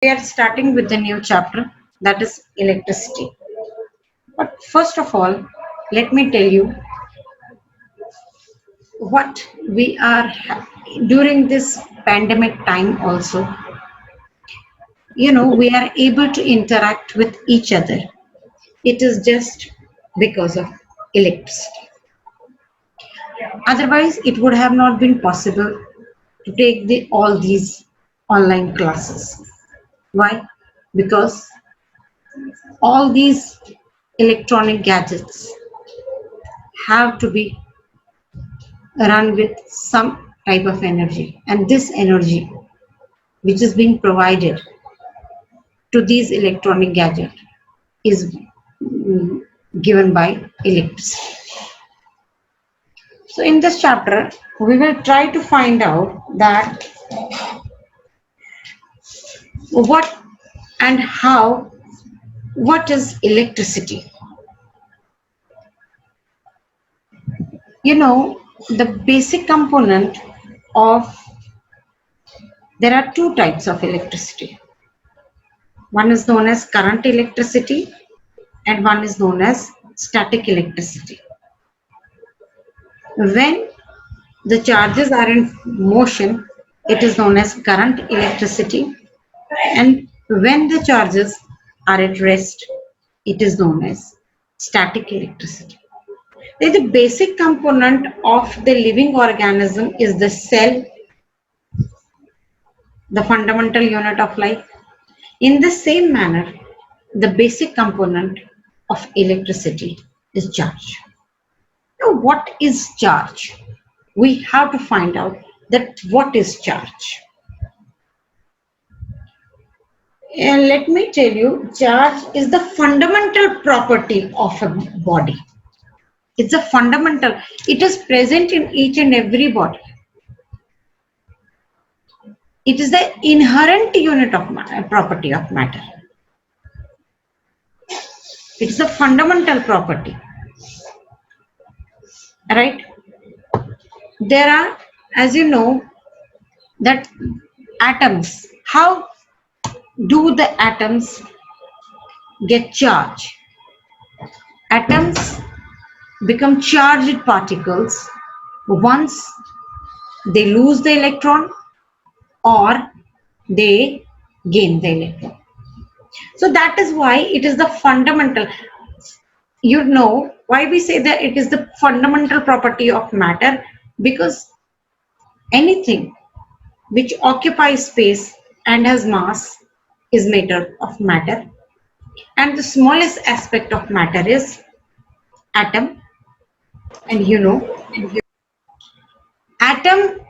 We are starting with the new chapter, that is electricity. But first of all, let me tell you what during this pandemic time also. We are able to interact with each other. It is just because of electricity. Otherwise, it would have not been possible to take all these online classes. Why? Because all these electronic gadgets have to be run with some type of energy, and this energy which is being provided to these electronic gadgets is given by electricity. So in this chapter we will try to find out that what and how, what is electricity. The basic component of, there are two types of electricity. One is known as current electricity and one is known as static electricity. When the charges are in motion, it is known as current electricity, and when the charges are at rest, it is known as static electricity. The basic component of the living organism is the cell, the fundamental unit of life. In the same manner, the basic component of electricity is charge. Now, what is charge? We have to find out that what is charge. And let me tell you, charge is the fundamental property of a body. It's a fundamental. It is present in each and every body. It is the inherent unit of property of matter. It's a fundamental property. Right? There are, as you know, that atoms. How do the atoms get charged? Atoms become charged particles once they lose the electron or they gain the electron. So that is why it is the fundamental. Why we say that it is the fundamental property of matter, because anything which occupies space and has mass is made up of matter, and the smallest aspect of matter is atom. And atom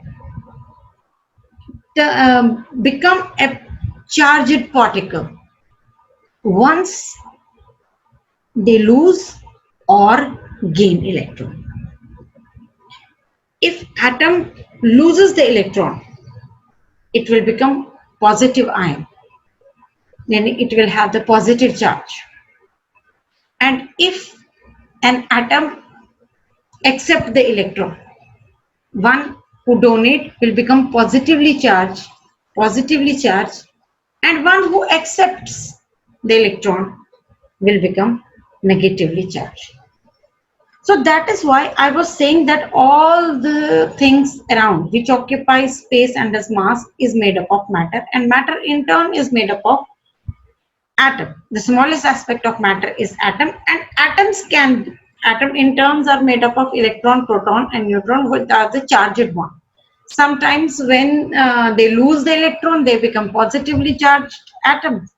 become a charged particle once they lose or gain electron. If atom loses the electron, it will become positive ion. Then it will have the positive charge. And if an atom accepts the electron, one who donate will become positively charged, and one who accepts the electron will become negatively charged. So that is why I was saying that all the things around which occupy space and has mass is made up of matter, and matter in turn is made up of atom. The smallest aspect of matter is atom, and atom in turns are made up of electron, proton and neutron, which are the charged one. Sometimes when they lose the electron, they become positively charged atoms,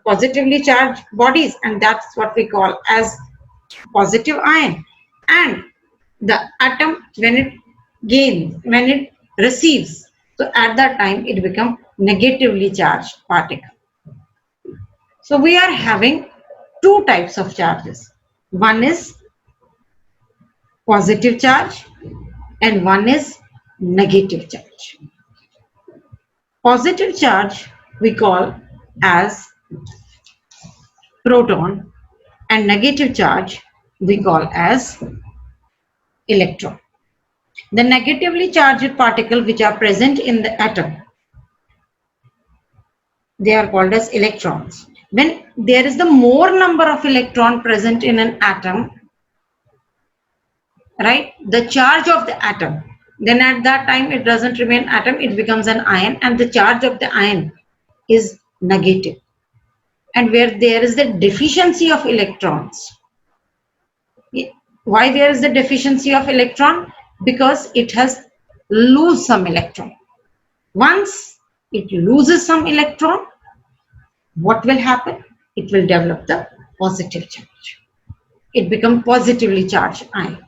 positively charged bodies, and that's what we call as positive ion. And the atom, when it receives, so at that time it becomes negatively charged particle. So we are having two types of charges. One is positive charge and one is negative charge. Positive charge we call as proton, and negative charge we call as electron. The negatively charged particles which are present in the atom They are called as electrons. When there is the more number of electron present in an atom, right, the charge of the atom, then at that time it doesn't remain atom, it becomes an ion, and the charge of the ion is negative. And where there is the deficiency of electrons, why there is the deficiency of electron? Because it has lose some electron. Once it loses some electron, what will happen? It will develop the positive charge. It becomes positively charged ion.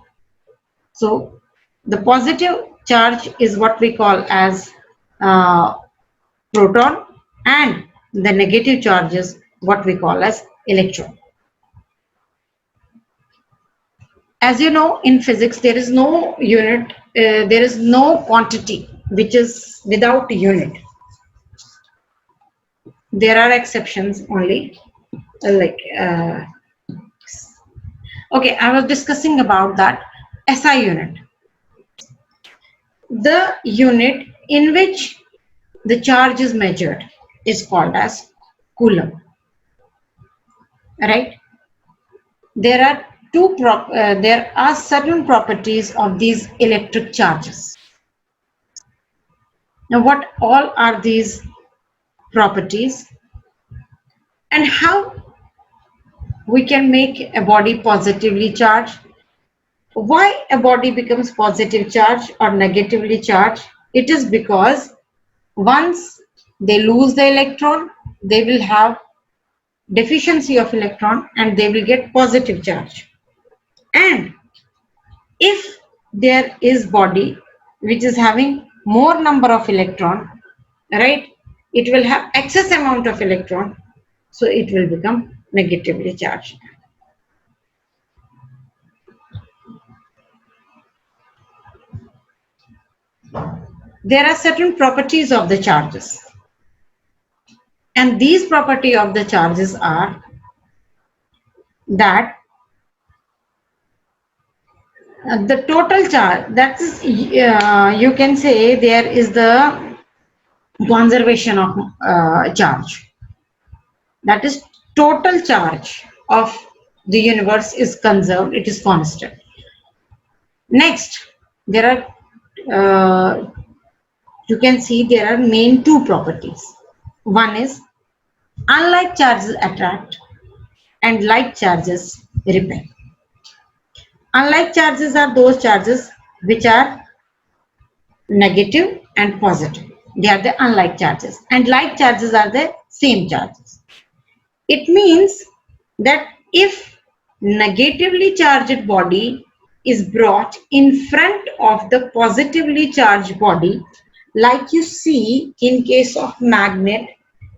So the positive charge is what we call as proton, and the negative charge is what we call as electron. As you know, in physics, there is no unit, there is no quantity which is without unit. There are exceptions only, like okay, I was discussing about that SI unit, the unit in which the charge is measured is called as coulomb, right? There are there are certain properties of these electric charges. Now, what all are these properties, and how we can make a body positively charged? Why a body becomes positive charge or negatively charged? It is because once they lose the electron, they will have deficiency of electron and they will get positive charge. And if there is body which is having more number of electron, right, it will have excess amount of electron, so it will become negatively charged. There are certain properties of the charges, and these property of the charges are that the total charge, that is you can say there is the conservation of charge, that is total charge of the universe is conserved, it is constant. Next, there are you can see there are main two properties. One is unlike charges attract and like charges repel. Unlike charges are those charges which are negative and positive. They are the unlike charges, and like charges are the same charges. It means that if negatively charged body is brought in front of the positively charged body, like you see in case of magnet,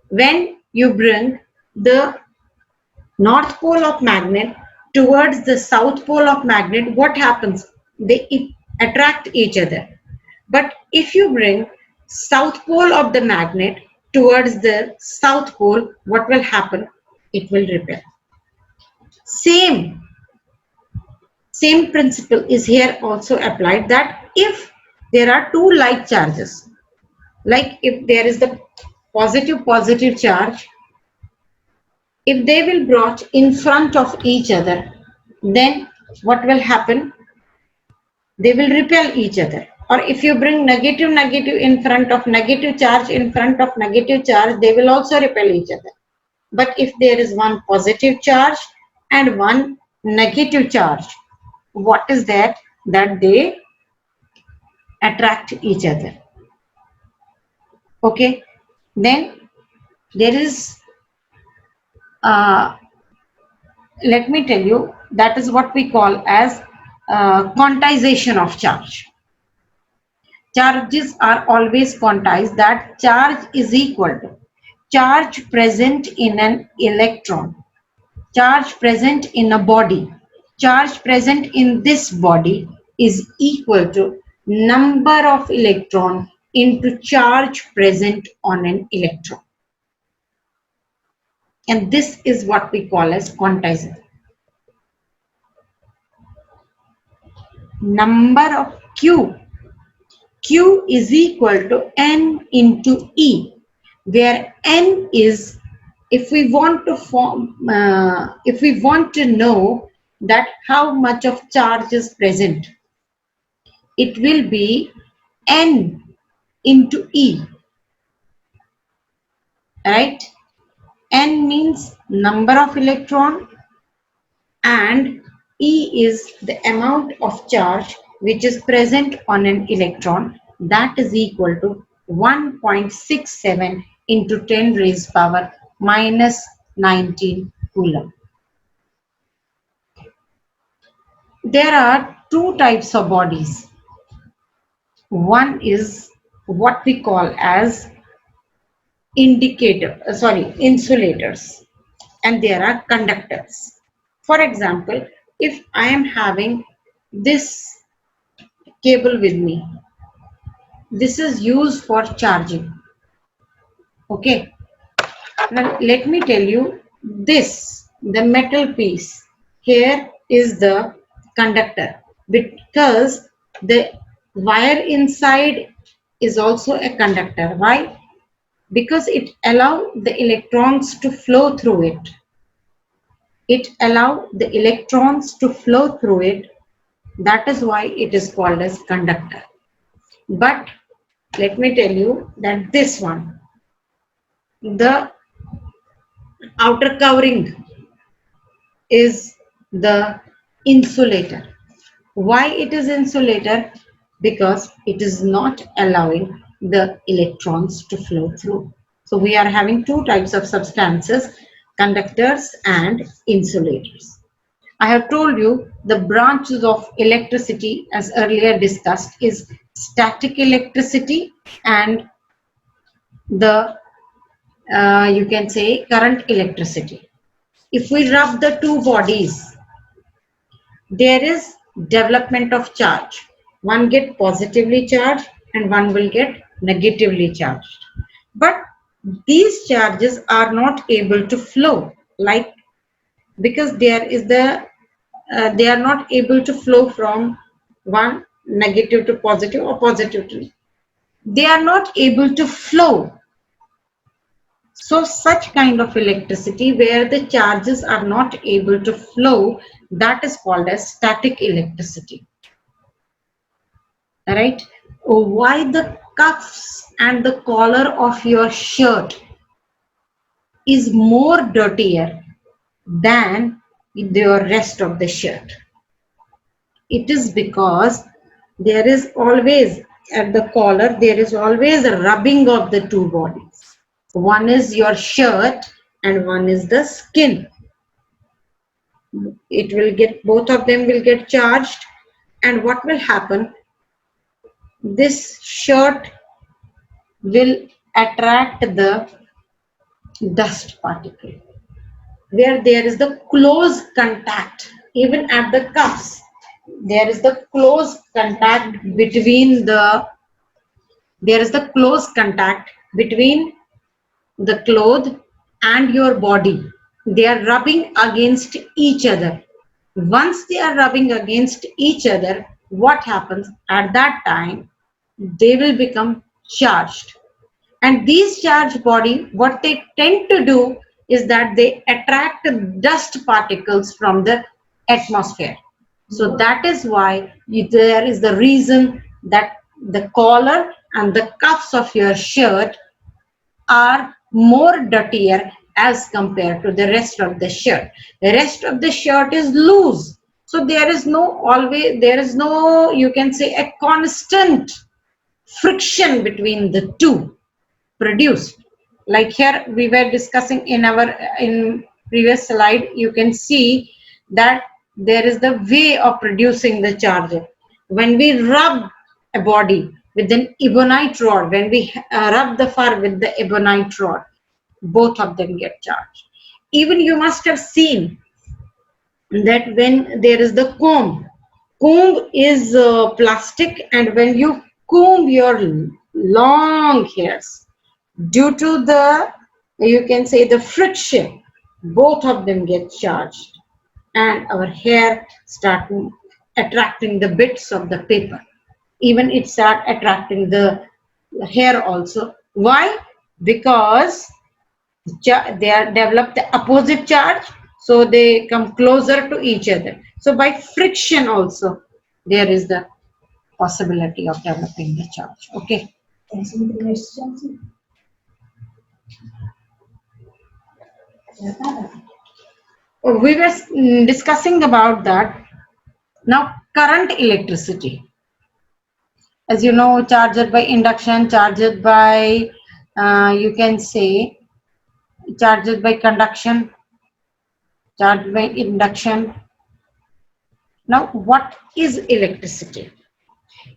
when you bring the north pole of magnet towards the south pole of magnet, what happens? They attract each other. But if you bring south pole of the magnet towards the south pole, what will happen? It will repel. Same principle is here also applied, that if there are two like charges, like if there is the positive charge, if they will brought in front of each other, then what will happen? They will repel each other. Or if you bring negative in front of negative charge in front of negative charge, they will also repel each other. But if there is one positive charge and one negative charge, what is that? That they attract each other. Okay, then there is let me tell you, that is what we call as quantization of charge. Charges are always quantized, that charge is equal to charge present in an electron, charge present in a body, charge present in this body is equal to number of electron into charge present on an electron. And this is what we call as quantizing. Number of Q is equal to N into E. where n is, if we want to if we want to know that how much of charge is present, it will be n into E, right? N means number of electron and E is the amount of charge which is present on an electron, that is equal to 1.67 into 10 raised power minus 19 coulomb. There are two types of bodies. One is what we call as insulators, and there are conductors. For example, if I am having this cable with me, this is used for charging. Okay, now let me tell you this, the metal piece here is the conductor, because the wire inside is also a conductor. Why? Because it allows the electrons to flow through it. It allows the electrons to flow through it. That is why it is called as conductor. But let me tell you that this one, the outer covering is the insulator. Why it is insulator? Because it is not allowing the electrons to flow through. So we are having two types of substances, conductors and insulators. I have told you the branches of electricity as earlier discussed is static electricity and the you can say current electricity. If we rub the two bodies, there is development of charge. One get positively charged and one will get negatively charged. But these charges are not able to flow, like, because there is they are not able to flow from one negative to positive or positive to, they are not able to flow. So such kind of electricity where the charges are not able to flow, that is called as static electricity. Right? Why the cuffs and the collar of your shirt is more dirtier than the rest of the shirt? It is because there is always at the collar, there is always a rubbing of the two bodies. One is your shirt and one is the skin. It will get, both of them will get charged, and what will happen? This shirt will attract the dust particle where there is the close contact. Even at the cuffs, there is the close contact between the cloth and your body. They are rubbing against each other. Once they are rubbing against each other, what happens at that time? They will become charged. And these charged body, what they tend to do is that they attract dust particles from the atmosphere. So that is why there is the reason that the collar and the cuffs of your shirt are more dirtier as compared to the rest of the shirt. The rest of the shirt is loose. So there is no, you can say, a constant friction between the two produced. Like here we were discussing in previous slide, you can see that there is the way of producing the charger. When we rub a body with an ebonite rod, when we rub the fur with the ebonite rod, both of them get charged. Even you must have seen that when there is the comb is plastic, and when you comb your long hairs, due to the, you can say, the friction, both of them get charged and our hair start attracting the bits of the paper. Even it start attracting the hair also. Why? because they are develop the opposite charge, so they come closer to each other. So by friction also there is the possibility of developing the charge. Okay. We were discussing about that. Now current electricity, as you know, charged by induction, charged by you can say charged by conduction, charged by induction. Now what is electricity?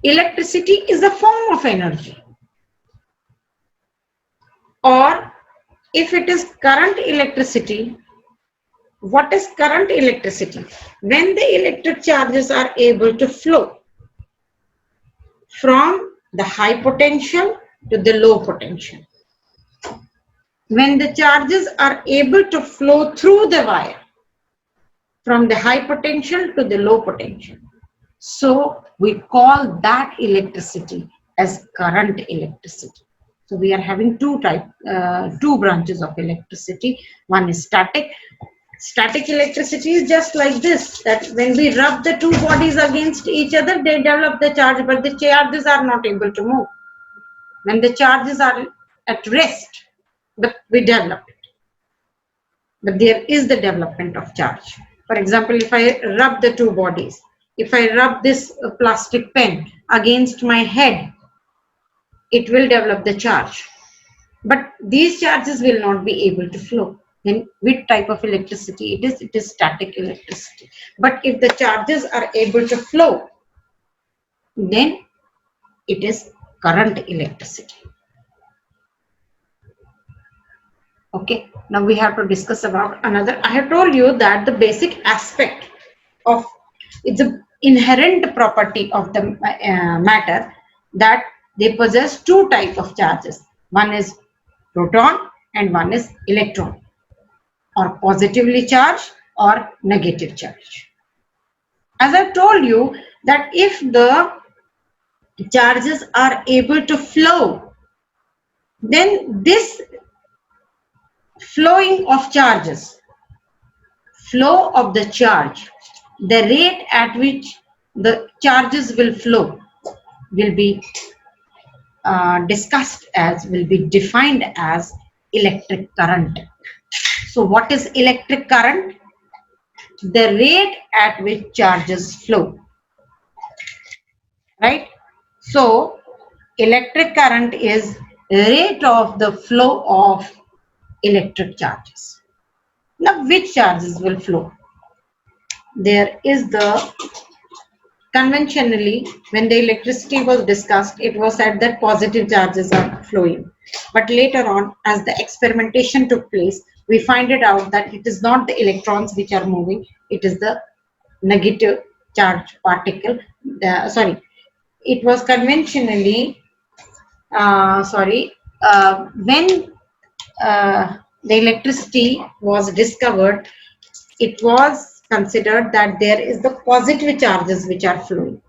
Electricity is a form of energy, or if it is current electricity, what is current electricity? When the electric charges are able to flow from the high potential to the low potential. When the charges are able to flow through the wire from the high potential to the low potential. So we call that electricity as current electricity. So we are having two branches of electricity. One is static. Static electricity is just like this, that when we rub the two bodies against each other, they develop the charge, but the charges are not able to move. When the charges are at rest, but we develop it. But there is the development of charge. For example, if I rub the two bodies, if I rub this plastic pen against my head, it will develop the charge. But these charges will not be able to flow. Then which type of electricity it is? It is static electricity. But if the charges are able to flow, then it is current electricity. Okay, now we have to discuss about another. I have told you that the basic aspect of it's an inherent property of the matter that they possess two types of charges. One is proton and one is electron, or positively charged or negative charge. As I told you that if the charges are able to flow, then this flowing of charges, flow of the charge, the rate at which the charges will flow will be will be defined as electric current. So what is electric current? The rate at which charges flow, right? So electric current is rate of the flow of electric charges. Now which charges will flow? There is the conventionally, when the electricity was discussed, it was said that positive charges are flowing. But later on, as the experimentation took place, we find it out that it is not the electrons which are moving, it is the negative charge particle. It was conventionally, when the electricity was discovered, it was considered that there is the positive charges which are flowing.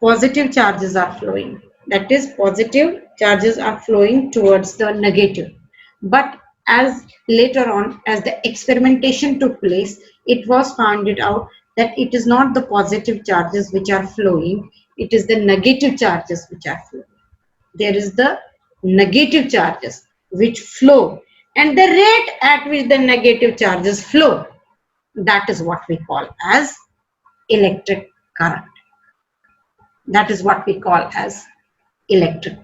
Positive charges are flowing. That is, positive charges are flowing towards the negative. But as later on, as the experimentation took place, it was found it out that it is not the positive charges which are flowing, it is the negative charges which are flowing. There is the negative charges which flow, and the rate at which the negative charges flow, that is what we call as electric current. That is what we call as electric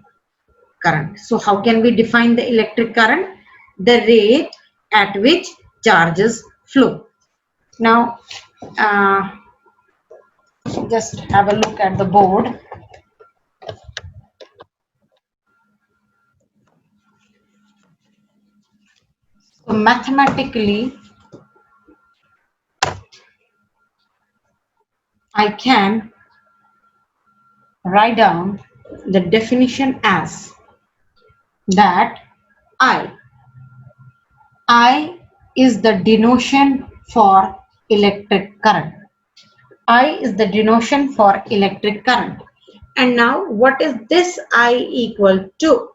current. So how can we define the electric current? The rate at which charges flow. Now just have a look at the board. So mathematically, I can write down the definition as that I is the denotation for electric current. I is the denotation for electric current. And now what is this I equal to?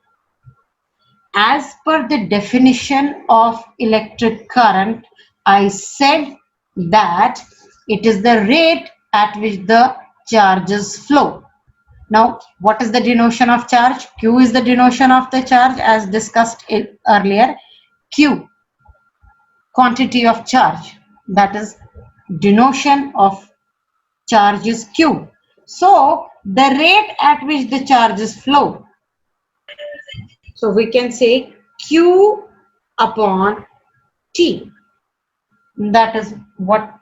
As per the definition of electric current, I said that it is the rate at which the charges flow. Now, what is the denotation of charge? Q is the denotation of the charge as discussed earlier. Q, quantity of charge, that is denotation of charge is Q. So, the rate at which the charges flow. So, we can say Q upon T. That is what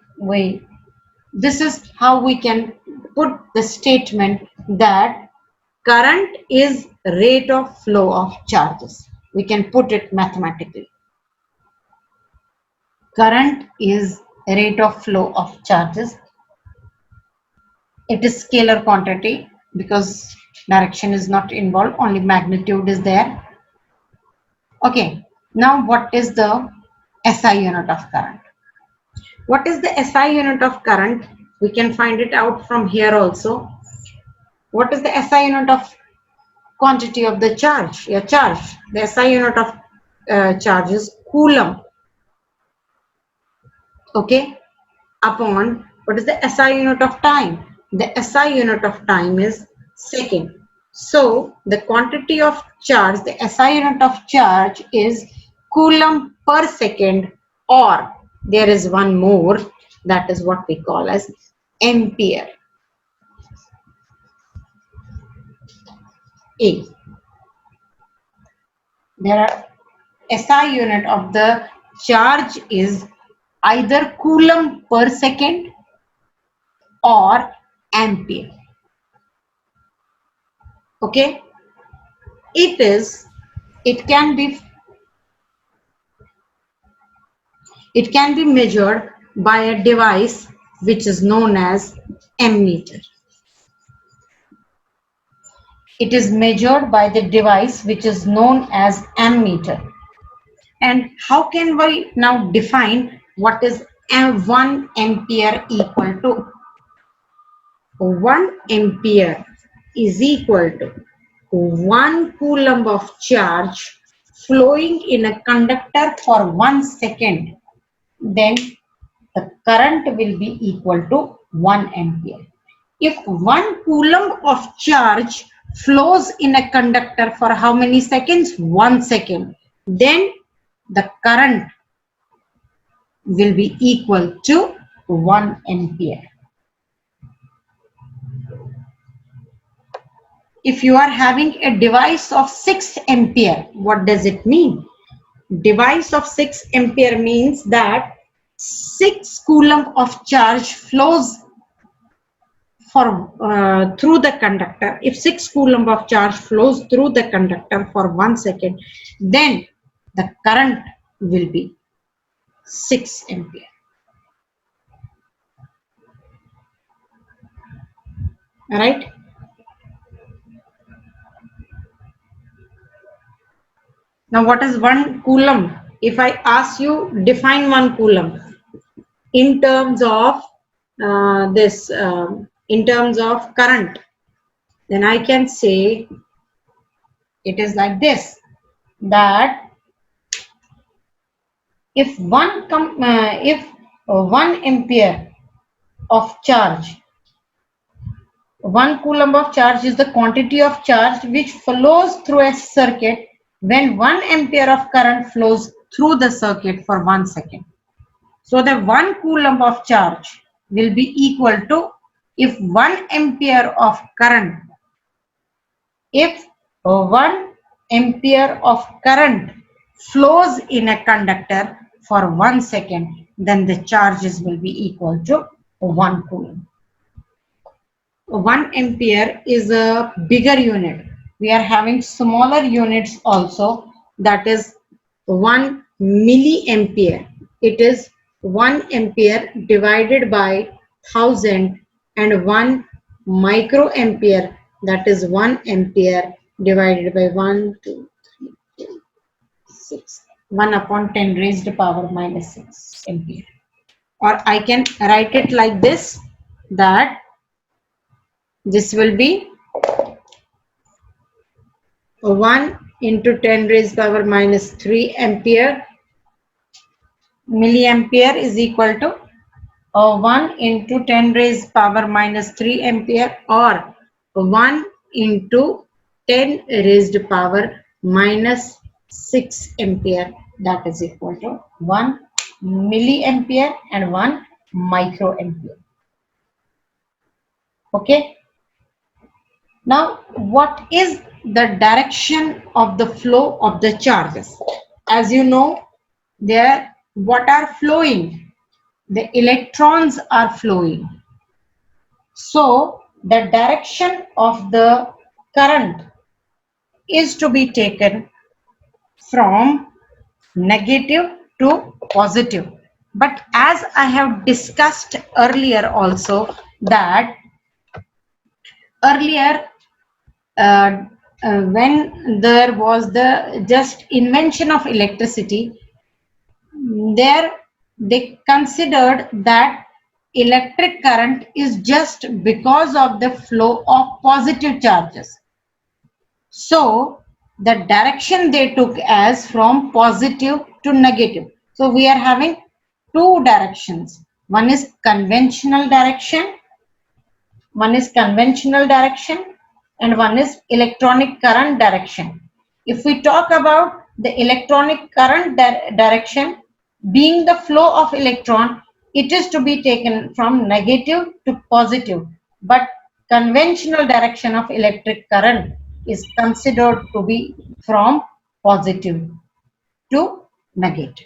this is how we can put the statement that current is rate of flow of charges. We can put it mathematically. Current is rate of flow of charges. It is scalar quantity because direction is not involved, only magnitude is there. Okay, now what is the SI unit of current? What is the SI unit of current? We can find it out from here also. What is the SI unit of quantity of the charge? Yeah, charge. The SI unit of charge is coulomb. Okay, upon what is the SI unit of time? The SI unit of time is second. So the quantity of charge, the SI unit of charge is coulomb per second, or there is one more, that is what we call as ampere. A. There are SI unit of the charge is either coulomb per second or ampere. Okay, it can be measured by a device which is known as ammeter. It is measured by the device which is known as ammeter. And how can we now define what is 1 ampere equal to? 1 ampere is equal to 1 coulomb of charge flowing in a conductor for 1 second. Then the current will be equal to 1 ampere. If 1 coulomb of charge flows in a conductor for how many seconds? 1 second. Then the current will be equal to 1 ampere. If you are having a device of 6 ampere, what does it mean? Device of 6 ampere means that 6 coulomb of charge flows through the conductor. If 6 coulomb of charge flows through the conductor for 1 second, then the current will be 6 ampere. All right. Now, what is 1 coulomb? If I ask you, define 1 coulomb in terms of in terms of current, then I can say it is like this, that if 1 ampere of charge, 1 coulomb of charge is the quantity of charge which flows through a circuit when 1 ampere of current flows through the circuit for 1 second. So the 1 coulomb of charge will be equal to, if 1 ampere of current, if 1 ampere of current flows in a conductor for 1 second, then the charges will be equal to 1 coulomb. 1 ampere is a bigger unit. We are having smaller units also, that is 1 milliampere. It is 1 ampere divided by 1000, and 1 microampere, that is 1 ampere divided by 1, 2, 3, 4, 6, 1 upon 10 raised to power minus 6 ampere. Or I can write it like this, that this will be 1 into 10 raised power minus 3 ampere milliampere is equal to 1 into 10 raised power minus 3 ampere, or 1 into 10 raised power minus 6 ampere, that is equal to 1 milliampere and 1 microampere. Okay. Now, what is the direction of the flow of the charges? As you know, there what are flowing? The electrons are flowing. So, the direction of the current is to be taken from negative to positive. But as I have discussed earlier also, that earlier uh, when there was the just invention of electricity, there they considered that electric current is just because of the flow of positive charges. So the direction they took as from positive to negative. So we are having two directions. One is conventional direction, and one is electronic current direction. If we talk about the electronic current direction, being the flow of electron, it is to be taken from negative to positive. But conventional direction of electric current is considered to be from positive to negative.